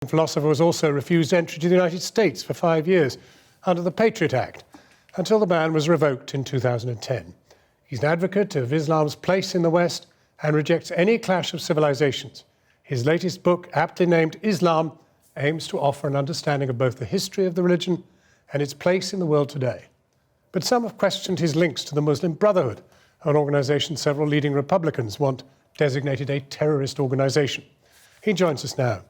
The philosopher was also refused entry to the United States for 5 years under the Patriot Act, until the ban was revoked in 2010. He's an advocate of Islam's place in the West and rejects any clash of civilizations. His latest book, aptly named Islam, aims to offer an understanding of both the history of the religion and its place in the world today. But some have questioned his links to the Muslim Brotherhood, an organization several leading Republicans want designated a terrorist organization. He joins us now.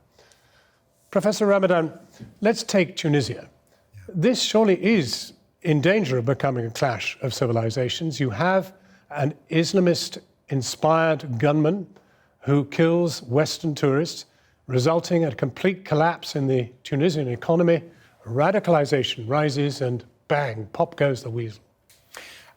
Professor Ramadan, let's take Tunisia. This surely is in danger of becoming a clash of civilizations. You have an Islamist-inspired gunman who kills Western tourists, resulting in a complete collapse in the Tunisian economy. Radicalization rises and bang, pop goes the weasel.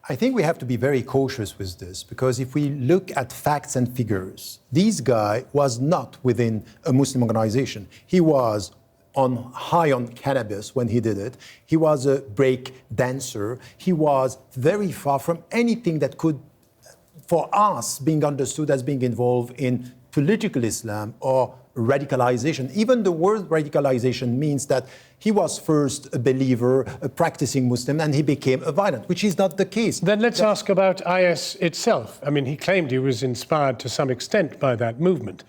I think we have to be very cautious with this, because if we look at facts and figures, this guy was not within a Muslim organization. He was high on cannabis when he did it. He was a break dancer. He was very far from anything that could, for us, being understood as being involved in political Islam or radicalization. Even the word radicalization means that he was first a believer, a practicing Muslim, and he became a violent, which is not the case. Then let's ask about IS itself. I mean, he claimed he was inspired to some extent by that movement.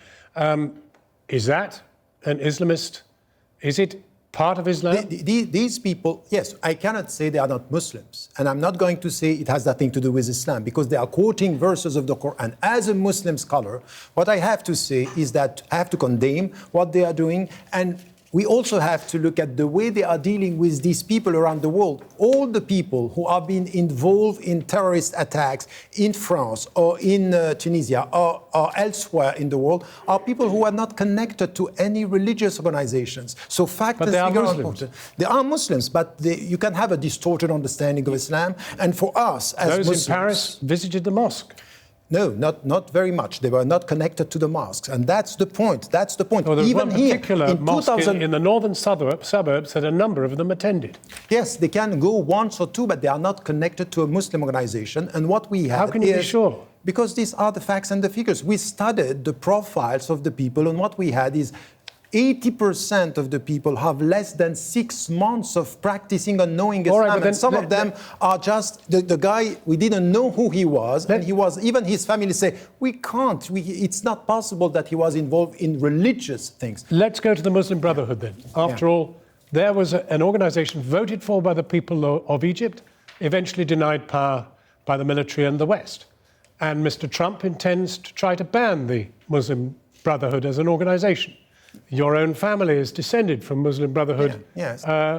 Is that an Islamist? Is it part of Islam? These people, yes, I cannot say they are not Muslims. And I'm not going to say it has nothing to do with Islam, because they are quoting verses of the Quran. As a Muslim scholar, what I have to say is that I have to condemn what they are doing, and we also have to look at the way they are dealing with these people around the world. All the people who are being involved in terrorist attacks in France or in Tunisia or elsewhere in the world are people who are not connected to any religious organizations. So fact and figure are important. They are Muslims, but you can have a distorted understanding of Islam. And for us as Those Muslims, in Paris visited the mosque. No, not very much. They were not connected to the mosques, and that's the point. That's the point. Well, even one here, particular in mosque 2000, in the northern suburbs that a number of them attended. Yes, they can go once or two, but they are not connected to a Muslim organization. And what we have How can you be sure? Because these are the facts and the figures. We studied the profiles of the people, and what we had is 80% of the people have less than 6 months of practicing and knowing Islam. Right, and some of them are just, the guy, we didn't know who he was, and he was, even his family say, it's not possible that he was involved in religious things. Let's go to the Muslim Brotherhood then. After all, there was an organization voted for by the people of Egypt, eventually denied power by the military and the West. And Mr. Trump intends to try to ban the Muslim Brotherhood as an organization. Your own family is descended from Muslim Brotherhood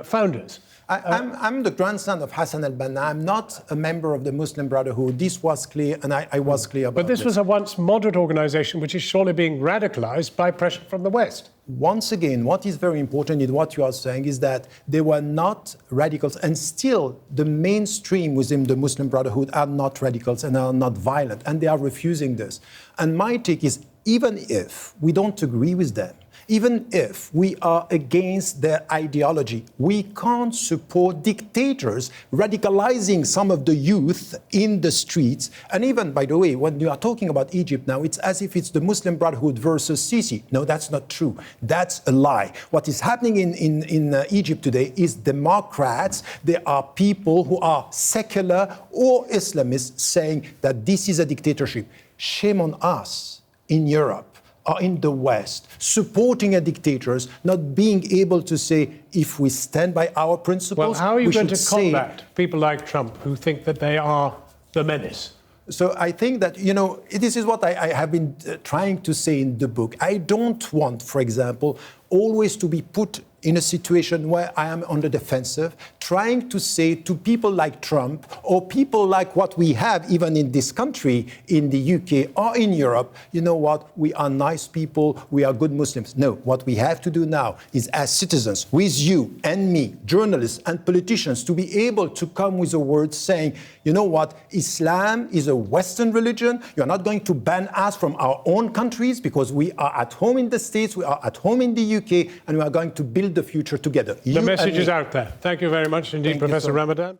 founders. I'm the grandson of Hassan al-Banna. I'm not a member of the Muslim Brotherhood. This was clear, and I was clear about it. But this was a once moderate organization which is surely being radicalized by pressure from the West. Once again, what is very important in what you are saying is that they were not radicals, and still the mainstream within the Muslim Brotherhood are not radicals and are not violent, and they are refusing this. And my take is, even if we don't agree with them, even if we are against their ideology, we can't support dictators radicalizing some of the youth in the streets. And even, by the way, when you are talking about Egypt now, it's as if it's the Muslim Brotherhood versus Sisi. No, that's not true. That's a lie. What is happening in Egypt today is Democrats. They are people who are secular or Islamists saying that this is a dictatorship. Shame on us in Europe or in the West, supporting a dictators, not being able to say, if we stand by our principles, well, how are you going to say, combat people like Trump who think that they are the menace? So I think that, this is what I have been trying to say in the book. I don't want, for example, always to be put in a situation where I am on the defensive, trying to say to people like Trump or people like what we have even in this country, in the UK or in Europe, you know what, we are nice people, we are good Muslims. No, what we have to do now is, as citizens, with you and me, journalists and politicians, to be able to come with a word saying, you know what, Islam is a Western religion. You're not going to ban us from our own countries, because we are at home in the States, we are at home in the UK, and we are going to build the future together. The message is out there. Thank you very much indeed, Professor Ramadan.